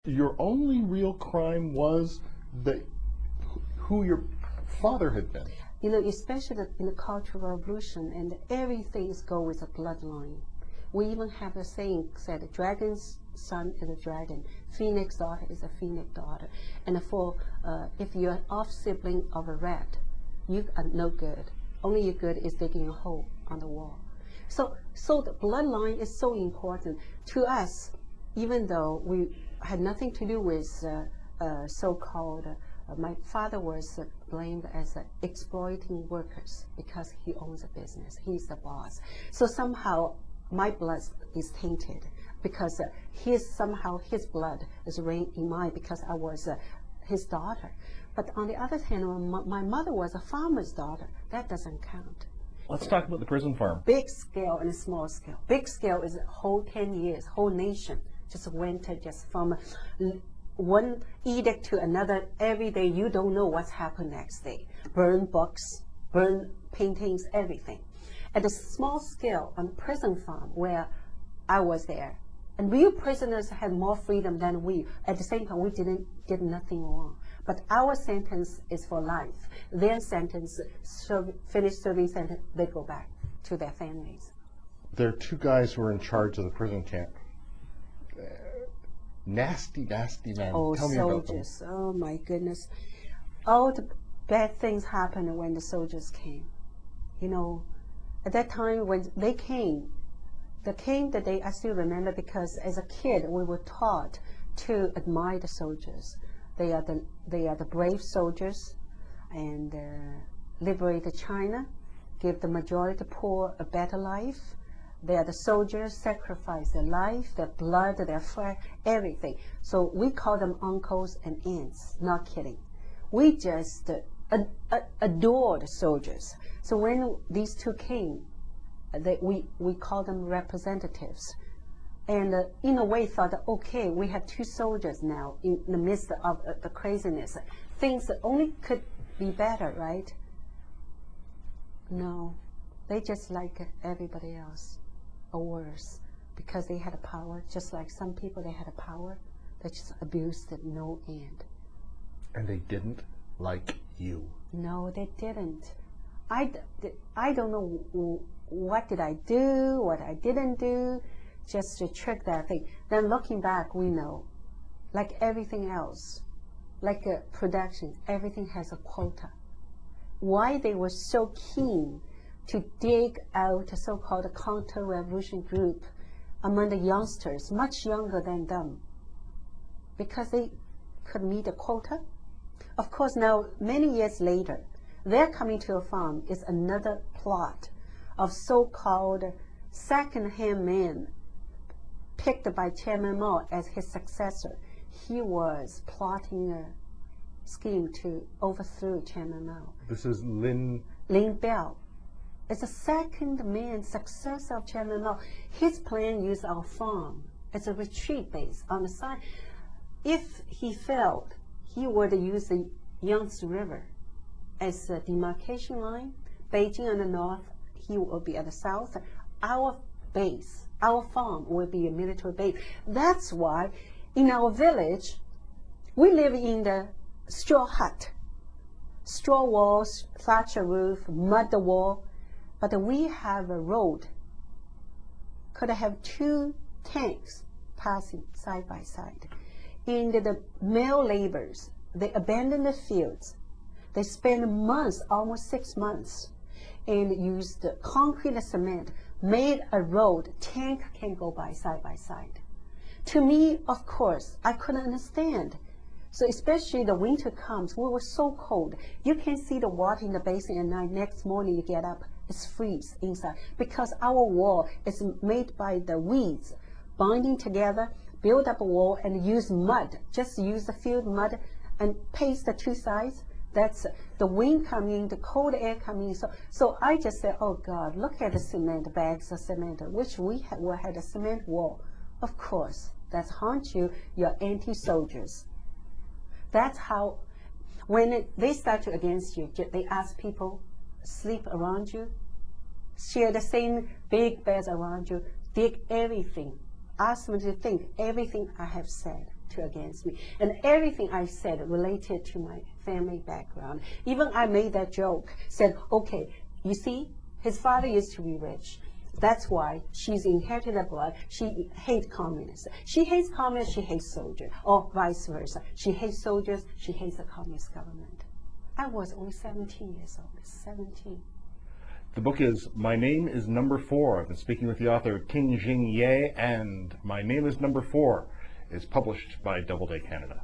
Your only real crime was who your father had been. You know, especially in the Cultural Revolution, and everything is go with a bloodline. We even have a saying said, dragon's son is a dragon, phoenix daughter is a phoenix daughter. And for if you're an off-sibling of a rat, you are no good. Only your good is digging a hole on the wall. So the bloodline is so important to us, even though we had nothing to do with so-called, my father was blamed as exploiting workers because he owns a business, he's the boss. So somehow my blood is tainted because somehow his blood is running in mine because I was his daughter. But on the other hand, my mother was a farmer's daughter. That doesn't count. Let's talk about the prison farm. Big scale and small scale. Big scale is a whole 10 years, whole nation just went just from one edict to another. Every day you don't know what's happened next day. Burn books, burn paintings, everything. At the small scale on the prison farm where I was there, and real prisoners had more freedom than we. At the same time, we did nothing wrong. But our sentence is for life. Their sentence, finish serving sentence, they go back to their families. There are two guys who are in charge of the prison camp. Nasty, nasty men. Oh, Tell me about them. soldiers. Oh, my goodness. All the bad things happened when the soldiers came. You know, at that time when they came the day I still remember because as a kid we were taught to admire the soldiers. They are the brave soldiers and liberated China, give the majority poor a better life. They are the soldiers, sacrifice their life, their blood, their flesh, everything. So we call them uncles and aunts, not kidding. We just adored soldiers. So when these two came, we call them representatives. And in a way thought, okay, we have two soldiers now in the midst of the craziness. Things only could be better, right? No, they just like everybody else, or worse, because they had a power, just like some people, they had a power, they just abused it no end. And they didn't like you. No, they didn't. I don't know what did I do, what I didn't do, just to trick that thing. Then looking back, we know, like everything else, like production, everything has a quota. Why they were so keen to dig out a so-called counter-revolution group among the youngsters, much younger than them, because they could meet a quota. Of course, now, many years later, their coming to a farm is another plot of so-called second-hand men picked by Chairman Mao as his successor. He was plotting a scheme to overthrow Chairman Mao. This is Lin Biao. It's a second man successor of Chairman Mao. His plan used our farm as a retreat base on the side. If he failed, he would use the Yangtze River as a demarcation line. Beijing on the north, he will be at the south. Our base, our farm will be a military base. That's why in our village, we live in the straw hut. Straw walls, thatcher roof, mud wall, but we have a road. Could have two tanks passing side by side. And the male laborers, they abandoned the fields. They spent months, almost 6 months, and used concrete and cement, made a road, tank can go by side. To me, of course, I couldn't understand. So especially the winter comes, we were so cold. You can see the water in the basin at night. Next morning you get up, it's freeze inside. Because our wall is made by the weeds, binding together, build up a wall and use mud. Just use the field mud and paste the two sides. That's the wind coming, the cold air coming. So I just said, oh God, look at the cement, bags of cement, which we had a cement wall. Of course, that's haunt you, you're anti-soldiers. That's how, when they start against you, they ask people, sleep around you, share the same big beds around you, dig everything, ask them to think everything I have said to against me. And everything I said related to my family background. Even I made that joke, said, okay, you see, his father used to be rich. That's why she's inherited the blood. She hates communists. She hates communists, she hates soldiers, or vice versa. She hates soldiers, she hates the communist government. I was only 17 years old, 17. The book is My Name is Number 4. I've been speaking with the author Ting-Xing Ye, and My Name is Number 4 is published by Doubleday Canada.